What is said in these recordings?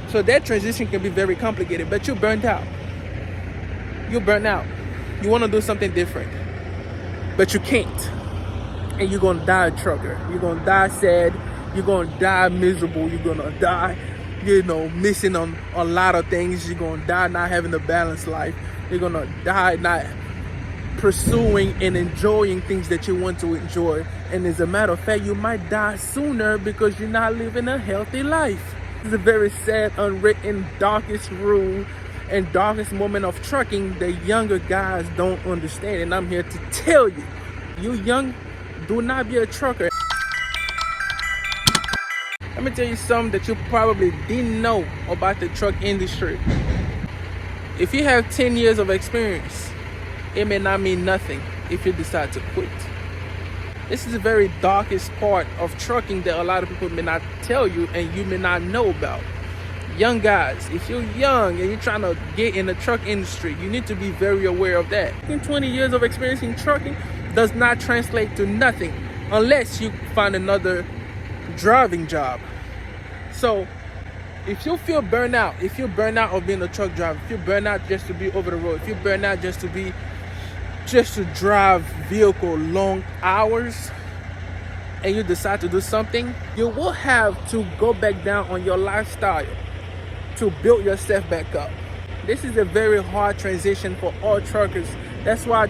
So that transition can be very complicated, but you're burnt out. You're burnt out. You want to do something different, but you can't. And you're going to die a trucker. You're going to die sad. You're going to die miserable. You're going to die, missing on a lot of things. You're going to die not having a balanced life. You're going to die not pursuing and enjoying things that you want to enjoy. And as a matter of fact, you might die sooner because you're not living a healthy life. It's a very sad, unwritten, darkest rule and darkest moment of trucking that younger guys don't understand. And I'm here to tell you, you young, do not be a trucker. Let me tell you something that you probably didn't know about the truck industry. If you have 10 years of experience, it may not mean nothing if you decide to quit. This is the very darkest part of trucking that a lot of people may not tell you and you may not know about. Young guys, if you're young and you're trying to get in the truck industry, you need to be very aware of that. 20 years of experience in trucking does not translate to nothing unless you find another driving job. So if you feel burnt out, if you're burnt out of being a truck driver, if you're burnt out just to be over the road, if you're burnt out just to drive vehicle long hours, and you decide to do something, you will have to go back down on your lifestyle to build yourself back up. This is a very hard transition for all truckers. That's why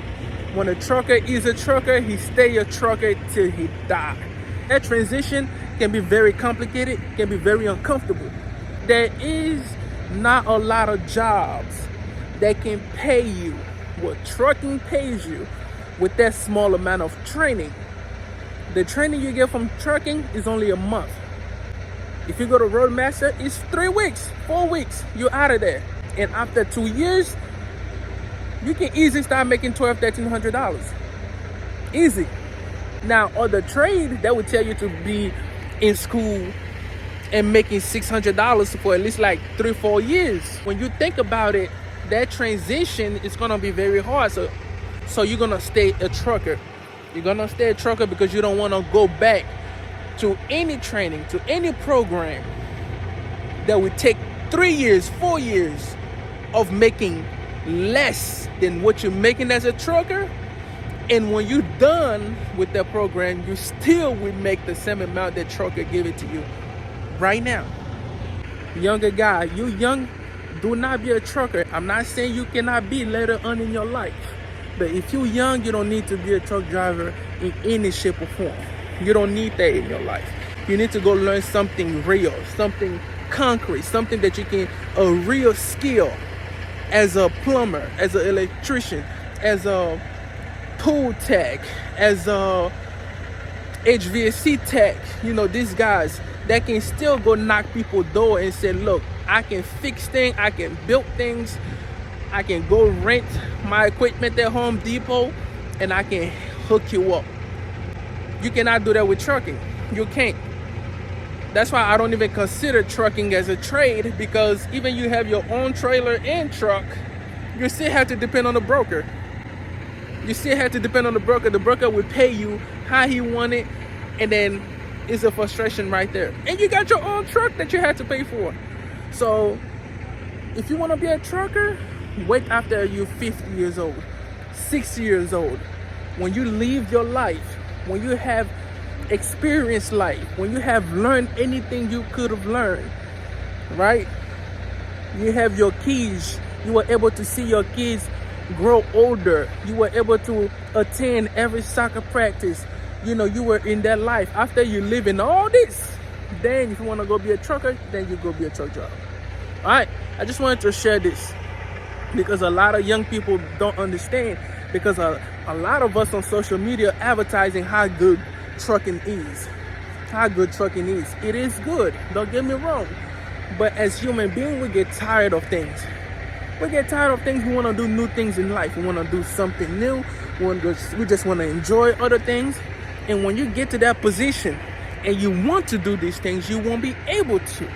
when a trucker is a trucker, he stay a trucker till he die. That transition can be very complicated, can be very uncomfortable. There is not a lot of jobs that can pay you what trucking pays you with that small amount of training. The training you get from trucking is only a month. If you go to Roadmaster, it's 3 weeks, 4 weeks, you're out of there. And after 2 years, you can easily start making $1,200, $1,300. Easy. Now, other trade, that would tell you to be in school and making $600 for at least like 3-4 years. When you think about it, that transition is gonna be very hard. So you're gonna stay a trucker. You're gonna stay a trucker because you don't wanna go back to any training, to any program that would take 3 years, 4 years of making less than what you're making as a trucker. And when you're done with that program, you still would make the same amount that trucker give it to you right now. Younger guy, you young, do not be a trucker. I'm not saying you cannot be later on in your life. But if you're young, you don't need to be a truck driver in any shape or form. You don't need that in your life. You need to go learn something real, something concrete, something that you can, a real skill as a plumber, as an electrician, as a pool tech, as a HVAC tech. These guys that can still go knock people's door and say, look, I can fix things, I can build things, I can go rent my equipment at Home Depot, and I can hook you up. You cannot do that with trucking. You can't. That's why I don't even consider trucking as a trade, because even you have your own trailer and truck, you still have to depend on the broker. You still have to depend on the broker. The broker will pay you how he want it, and then it's a frustration right there. And you got your own truck that you have to pay for. So if you want to be a trucker, wait after you're 50 years old, 60 years old. When you live your life, when you have experienced life, when you have learned anything you could have learned, right? You have your kids. You were able to see your kids grow older. You were able to attend every soccer practice. You were in that life. After you live in all this, then if you want to go be a trucker, then you go be a truck driver. All right, I just wanted to share this because a lot of young people don't understand, because a lot of us on social media advertising how good trucking is. How good trucking is. It is good, don't get me wrong. But as human beings, we get tired of things. We get tired of things. We want to do new things in life. We want to do something new. We just want to enjoy other things. And when you get to that position and you want to do these things, you won't be able to.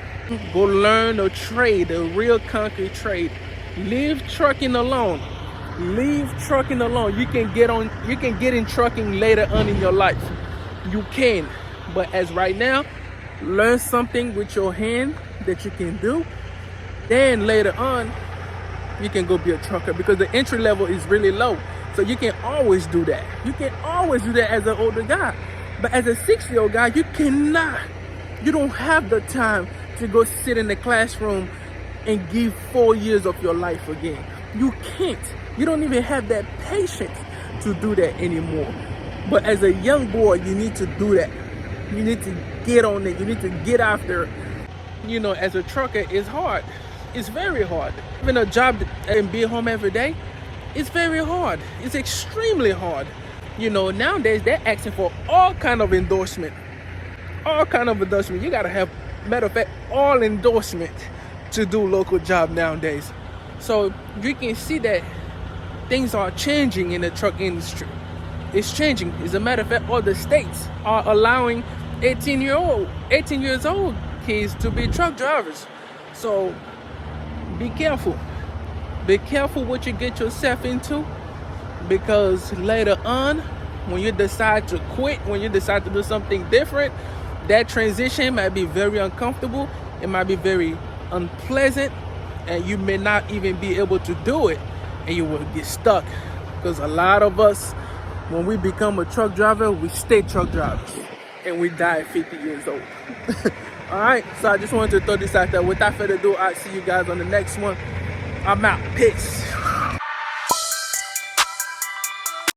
Go learn a trade, a real concrete trade. Leave trucking alone. Leave trucking alone. You can get in trucking later on in your life. You can. But as right now, learn something with your hand that you can do Then later on, you can go be a trucker because the entry level is really low. So you can always do that. You can always do that as an older guy. But as a 6-year-old guy, you cannot. You don't have the time to go sit in the classroom and give 4 years of your life again. You can't. You don't even have that patience to do that anymore. But as a young boy, you need to do that. You need to get on it. You need to get after it. You know, as a trucker, it's hard. It's very hard. Having a job and be home every day, it's very hard. It's extremely hard. You know, nowadays they're asking for all kind of endorsement. All kind of endorsement. You gotta have, matter of fact, all endorsement to do local job nowadays. So you can see that things are changing in the truck industry. It's changing. As a matter of fact, all the states are allowing 18 years old kids to be truck drivers. So be careful. Be careful what you get yourself into, because later on, when you decide to quit, when you decide to do something different, that transition might be very uncomfortable. It might be very unpleasant, and you may not even be able to do it, and you will get stuck. Because a lot of us, when we become a truck driver, we stay truck drivers, and we die at 50 years old. All right, so I just wanted to throw this out there. Without further ado, I'll see you guys on the next one. I'm out. Peace.